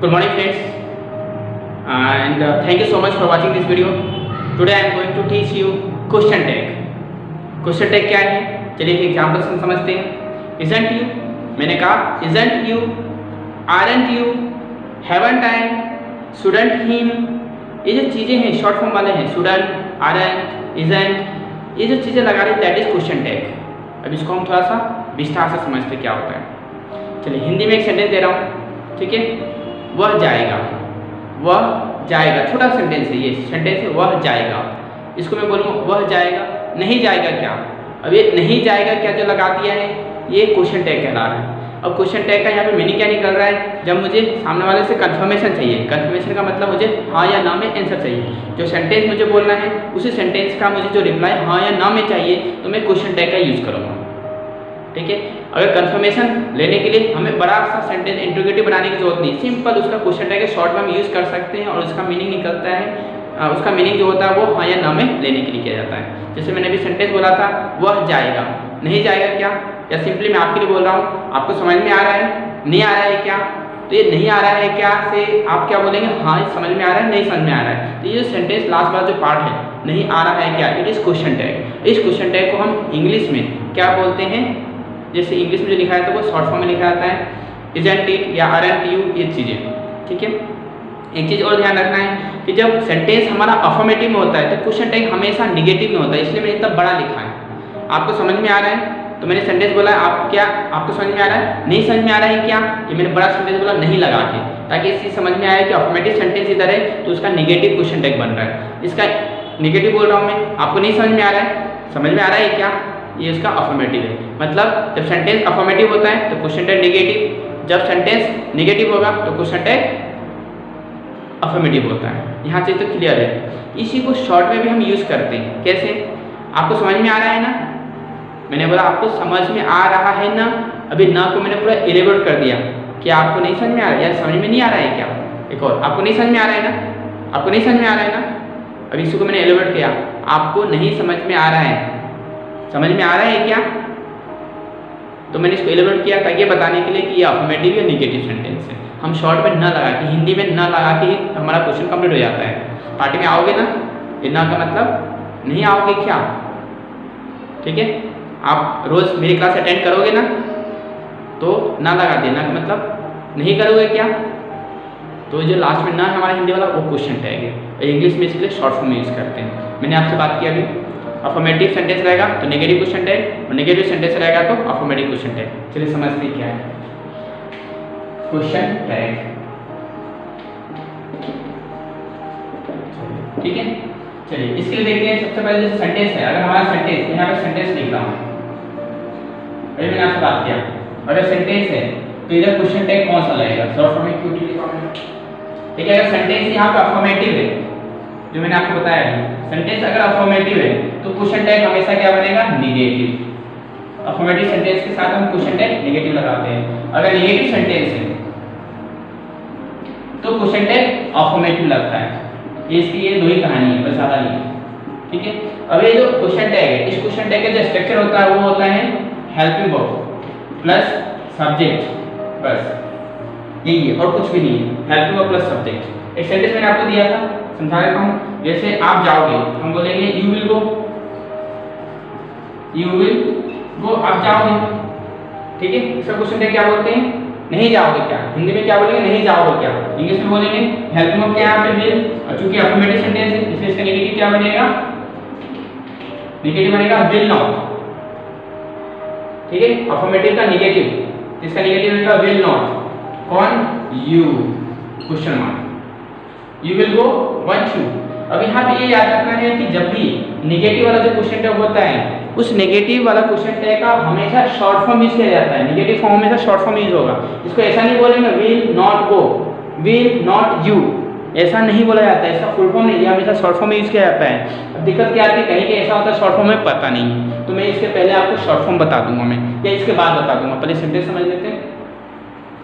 Good morning friends, and thank you so much for watching this video. Today I am going to teach you question tag. Question tag क्या है, चलिए एक example से समझते हैं. Isn't you, मैंने कहा isn't you, aren't you, haven't I, shouldn't him, ये जो चीज़ें हैं शॉर्ट फॉर्म वाले हैं, shouldn't, aren't, isn't, ये जो चीज़ें लगा रही दैट इज क्वेश्चन टैग. अब इसको हम थोड़ा सा विस्तार से समझते क्या होता है. चलिए हिंदी में एक सेंटेंस दे रहा हूँ, ठीक है. वह जाएगा, वह जाएगा, छोटा सेंटेंस है, ये सेंटेंस है वह जाएगा. इसको मैं बोलूँगा वह जाएगा, नहीं जाएगा क्या. अब ये नहीं जाएगा क्या जो लगा दिया है ये क्वेश्चन टैग कहला रहा है. अब क्वेश्चन टैग का यहाँ पे मीनिंग क्या निकल रहा है, जब मुझे सामने वाले से कंफर्मेशन चाहिए. कंफर्मेशन का मतलब मुझे हाँ या ना में आंसर चाहिए. जो सेंटेंस मुझे बोलना है उसी सेंटेंस का मुझे जो रिप्लाई हाँ या ना में चाहिए तो मैं क्वेश्चन टैग का यूज़ करूँगा. ठीक है. अगर कंफर्मेशन लेने के लिए हमें बड़ा सा सेंटेंस इंट्रोगेटिव बनाने की जरूरत नहीं, सिंपल उसका क्वेश्चन टैग शॉर्ट में हम यूज़ कर सकते हैं और उसका मीनिंग निकलता है. उसका मीनिंग जो होता है वो हाँ या ना में लेने के लिए किया जाता है. जैसे मैंने अभी सेंटेंस बोला था वह जाएगा, नहीं जाएगा क्या, या सिंपली मैं आपके लिए बोल रहा हूँ आपको समझ में आ रहा है, नहीं आ रहा है क्या. तो ये नहीं आ रहा है क्या से आप क्या बोलेंगे, हाँ समझ में आ रहा है, नहीं समझ में आ रहा है. तो ये जो सेंटेंस लास्ट वाला जो पार्ट है नहीं आ रहा है क्या, इट इज़ क्वेश्चन टैग. इस क्वेश्चन टैग को हम इंग्लिश में क्या बोलते हैं, जैसे इंग्लिश में जो लिखा है तो वो शॉर्ट फॉर्म में लिखा जाता है isn't it या aren't you, ये चीज़ें. ठीक है. एक चीज़ और ध्यान रखना है कि जब सेंटेंस हमारा अफर्मेटिव में होता है तो क्वेश्चन टैग हमेशा निगेटिव में होता है, इसलिए मैंने इतना बड़ा लिखा है. आपको समझ में आ रहा है तो मैंने सेंटेंस बोला, आप क्या आपको समझ में आ रहा है, नहीं समझ में आ रहा है क्या, ये मैंने बड़ा सेंटेंस बोला नहीं लगा के, ताकि इससे समझ में आए कि अफर्मेटिव सेंटेंस इधर है तो उसका निगेटिव क्वेश्चन टैग बन रहा है. इसका निगेटिव बोल रहा हूँ मैं, आपको नहीं समझ में आ रहा है, समझ में आ रहा है क्या, ये इसका अफर्मेटिव है. मतलब जब सेंटेंस अफर्मेटिव होता है तो क्वेश्चन टैग निगेटिव, जब सेंटेंस निगेटिव होगा तो क्वेश्चन टैग अफर्मेटिव होता है. यहाँ से तो क्लियर है. इसी को शॉर्ट में भी हम यूज़ करते हैं. कैसे, आपको समझ में आ रहा है ना, मैंने बोला आपको समझ में आ रहा है ना, अभी ना को मैंने पूरा एलिब्रेट कर दिया. क्या आपको नहीं समझ में आ रहा है, या समझ में नहीं आ रहा है क्या. एक और, आपको नहीं समझ में आ रहा है ना, आपको नहीं समझ में आ रहा है ना, अभी इसको मैंने एलिब्रेट किया, आपको नहीं समझ में आ रहा है, समझ में आ रहा है क्या. तो मैंने इसको एलिब्रेट किया ताकि बताने के लिए कि ये अफर्मेटिव या निगेटिव सेंटेंस है. हम शॉर्ट में न लगा के, हिंदी में न लगा के हमारा क्वेश्चन कंप्लीट हो जाता है. पार्टी में आओगे ना, ये ना का मतलब नहीं आओगे क्या. ठीक है. आप रोज़ मेरी क्लास अटेंड करोगे ना तो ना लगा देना का मतलब नहीं करोगे क्या. तो जो लास्ट में ना है हमारा हिंदी वाला वो क्वेश्चन टैग है. इंग्लिश में इसके लिए शॉर्ट फॉर्म में यूज़ करते हैं. मैंने आपसे बात की अभी, अफर्मेटिव सेंटेंस रहेगा तो नेगेटिव क्वेश्चन टैग, और नेगेटिव सेंटेंस रहेगा तो अफर्मेटिव क्वेश्चन टैग. चलिए समझते हैं क्या है क्वेश्चन टैग. ठीक है. चलिए इसके लिए देखते हैं. सबसे पहले जैसे सेंटेंस है, अगर हमारा सेंटेंस, यहाँ पे सेंटेंस लिख रहा हूँ, अभी मैंने आपसे बात किया, अगर सेंटेंस है तो इधर क्वेश्चन टैग कौन सा लगेगा, शॉर्ट फॉर्म में क्यों लिखा है. ठीक है. अगर सेंटेंस यहाँ पे अफर्मेटिव है, जो मैंने आपको बताया है, सेंटेंस अगर अफर्मेटिव है तो क्वेश्चन टैग हमेशा क्या बनेगा, निगेटिव. अफर्मेटिव सेंटेंस के साथ हम क्वेश्चन टैग निगेटिव लगाते हैं. अगर निगेटिव सेंटेंस है तो क्वेश्चन टैग अफर्मेटिव लगता है. इसकी ये दो ही कहानी है, बस ज़्यादा नहीं. ठीक है. अब ये जो क्वेश्चन टैग है, इस क्वेश्चन टैग का जो स्ट्रक्चर होता है वो होता है हेल्पिंग वर्ब प्लस सब्जेक्ट, बस यही है और कुछ भी नहीं है. Helping verb plus subject. एक सेंटेंस मैंने आपको दिया था, समझा देता हूँ. जैसे आप जाओगे, हम बोलेंगे you will go, you will go, आप जाओगे. ठीक है. इसका क्वेश्चन टैग क्या बोलते हैं, नहीं जाओगे क्या. हिंदी में क्या बोलेंगे, नहीं जाओगे क्या. इंग्लिश में बोलेंगे हेल्पिंग वर्ब क्या यहाँ पे विल, और चूंकि अफर्मेटिव सेंटेंस है इसलिए इसका नेगेटिव क्या बनेगा, नेगेटिव बनेगा विल नॉट. ठीक है. अफर्मेटिव का नेगेटिव, इसका नेगेटिव बनेगा विल नॉट. कौन, you, question mark. You will go, want you. अब यहाँ पे ये याद रखना है कि जब भी नेगेटिव वाला जो क्वेश्चन टैग होता है उस नेगेटिव वाला क्वेश्चन टैग का हमेशा शॉर्ट फॉर्म यूज किया जाता है. नेगेटिव फॉर्म हमेशा शॉर्ट फॉर्म यूज होगा. इसको ऐसा नहीं बोलेंगे will not go, will not you, ऐसा नहीं बोला जाता है. इसका फुल फॉर्म नहीं, हमेशा शॉर्ट फॉर्म में यूज किया जाता है. अब दिक्कत क्या आती है, कहीं ऐसा होता है शॉर्ट फॉर्म में पता नहीं, तो मैं इसके पहले आपको शॉर्ट फॉर्म बता दूंगा मैं, या इसके बाद बता दूंगा. पहले सेंटेंस समझ लेते हैं.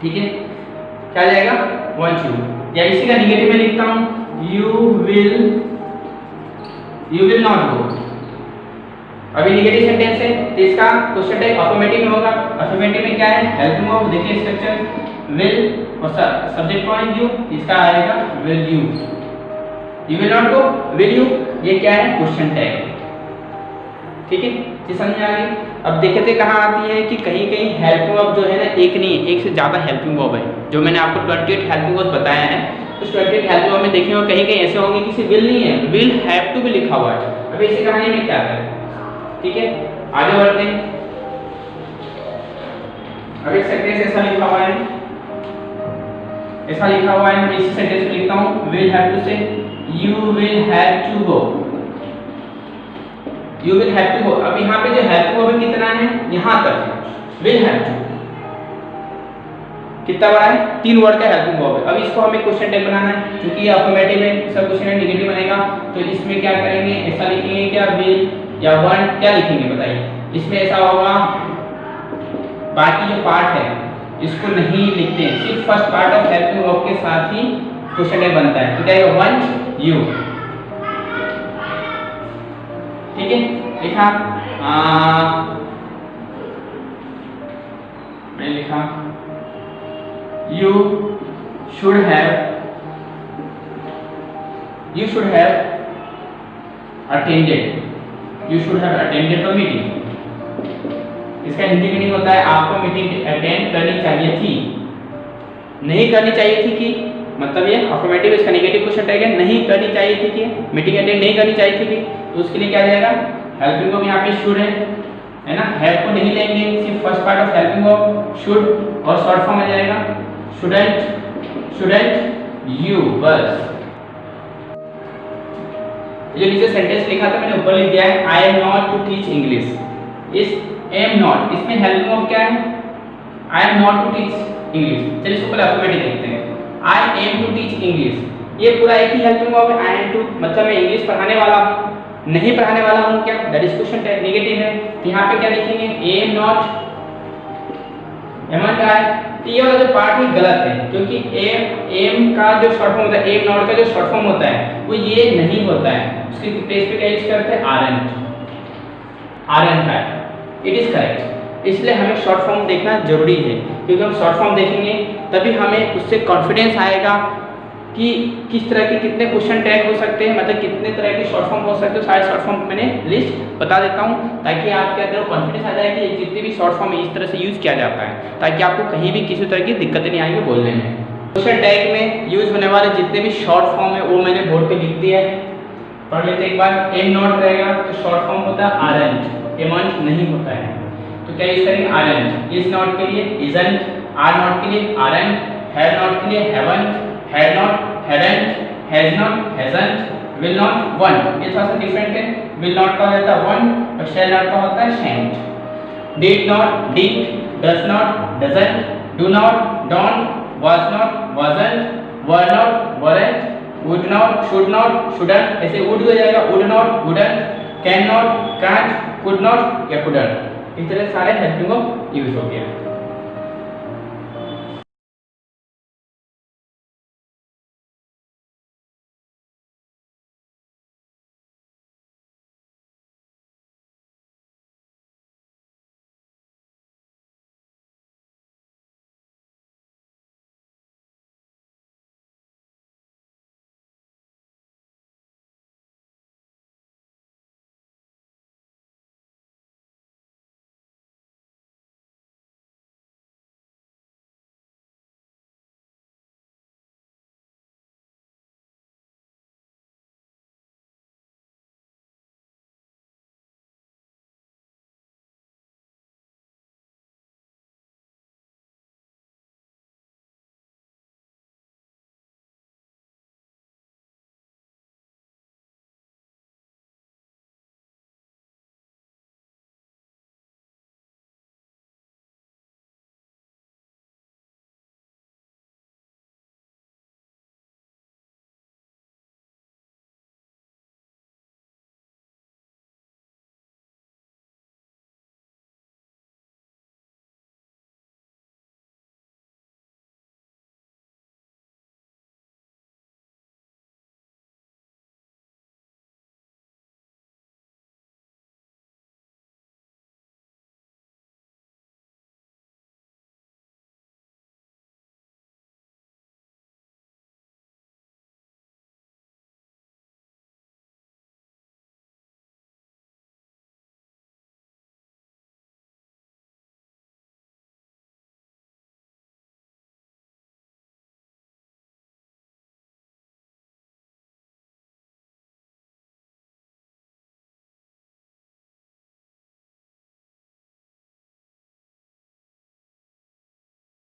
ठीक है. क्या जाएगा, वांट यू, या इसी का नेगेटिव में लिखता हूँ यू विल नॉट गो. अभी नेगेटिव सेंटेंस है तो इसका क्वेश्चन टैग अफर्मेटिव में होगा. अफर्मेटिव में क्या है, हेल्पिंग वर्ब. देखिए स्ट्रक्चर विल और सब्जेक्ट कौन है? यू, इसका आएगा will you. You will not go, will you, ये क्या है? Question tag. ठीक है, ये समझ में आ गई। अब देखते कहाँ आती है कि कहीं कहीं हेल्पिंग वर्ब जो है ना, एक नहीं एक से ज़्यादा हेल्पिंग वर्ब है। जो मैंने आपको 28 हेल्पिंग वर्ब बताया है, उस 28 हेल्पिंग वर्ब में देखेंगे कहीं कहीं ऐसे होंगे कि विल नहीं है, विल हैव टू भी लिखा हुआ है। अब इसी कहानी में क्या करें? ठीक है, आगे बढ़ते हैं। अब एक सेंटेंस ऐसा लिखा हुआ है, ऐसा लिखा हुआ है, मैं इसी सेंटेंस में लिखता हूँ, will have to say you will have to go, you will have to go. अब यहाँ पे जो हैव टू कितना है? यहाँ तक है, विल हैव टू कितना बड़ा है? 3 वर्ड का हेल्पिंग वर्ब है। अब इसको हमें क्वेश्चन टैग बनाना है, क्योंकि ये अफर्मेटिव है, सब क्वेश्चन है नेगेटिव बनेगा, तो इसमें क्या करेंगे? ऐसा लिखेंगे क्या? विल या वन, क्या लिखेंगे बताइए? इसमें ऐसा होगा, बाकी जो पार्ट है इसको नहीं लिखते हैं, सिर्फ first part of helping verb के साथ ही क्वेश्चन टैग बनता है। तो क्या है? Want you. ठीक है, लिखा, मैंने लिखा you should have attended the meeting। इसका हिंदी मीनिंग होता है आपको मीटिंग अटेंड करनी चाहिए थी, नहीं करनी चाहिए थी कि, मतलब ये अफर्मेटिव, इसका नेगेटिव क्वेश्चन टैग है, नहीं करनी चाहिए थी कि, मीटिंग अटेंड नहीं करनी चाहिए थी कि, तो उसके लिए क्या जाएगा? हेल्पिंग वर्ब यहाँ पे शुड है ना, हैव को नहीं लेंगे, सिर्फ first part of helping verb should, और शॉर्ट फॉर्म आ जाएगा shouldn't you, बस। ये नीचे सेंटेंस लिखा था मैंने, ऊपर लिख दिया है I am not to teach English। इस am not, इसमें हेल्पिंग वर्ब क्या है? I am not to teach English। चलिए इसको पहले अल्फाबेटिक देखते हैं। I am to teach English, ये पूरा एक ही हेल्पिंग वर्ब है। I am to मतलब मैं इंग्लिश पढ़ाने वाला हूँ, नहीं पढ़ाने वाला हूँ, क्या? That is question tag, negative है। तो यहाँ पे क्या लिखेंगे? am not, एम का है, तो ये वाला जो पार्ट है गलत है, क्योंकि एम का जो शॉर्ट फॉर्म होता है, एम नॉट का जो शॉर्ट फॉर्म होता है वो ये नहीं होता है, उसके प्लेस पे क्या यूज करते हैं? आरएंट का है। इट इज करेक्ट, इसलिए हमें शॉर्ट फॉर्म देखना जरूरी है, क्योंकि हम शॉर्ट फॉर्म देखेंगे तभी हमें उससे कॉन्फिडेंस आएगा कि किस तरह के कितने क्वेश्चन टैग हो सकते हैं, मतलब कितने तरह के शॉर्ट फॉर्म हो सकते हैं। सारे शॉर्ट फॉर्म मैंने लिस्ट बता देता हूँ, ताकि आप क्या करो, कॉन्फिडेंस आ जाए कि जितने भी शॉर्ट फॉर्म इस तरह से यूज किया जाता है, ताकि आपको कहीं भी किसी तरह की दिक्कतें नहीं आएंगी बोलने में। क्वेश्चन टैग में यूज होने वाले जितने भी शॉर्ट फॉर्म है वो मैंने बोर्ड पे लिख दिया है, पढ़ लेते एक बार। एम नॉट रहेगा तो शॉर्ट फॉर्म होता है आरएंट, एमंट नहीं होता है, तो क्या यूज करेंगे? आरएंट। इज नॉट के लिए इजंट, आर नॉट के लिए आरएंट, हैव नॉट के लिए haven't, had not hadn't, has not hasn't, will not want. ये थोड़ा सा डिफरेंट है, विल नॉट का होता है वंट और शैल नॉट का होता है शैंट। डिड नॉट डिड, does not doesn't, do not don't, was not wasn't, were not weren't, would not should not shouldn't, ऐसे वुड हो जाएगा would not wouldn't, can not can't, could not या couldn't. इस तरह सारे हेल्पिंग वर्ब यूज हो गया।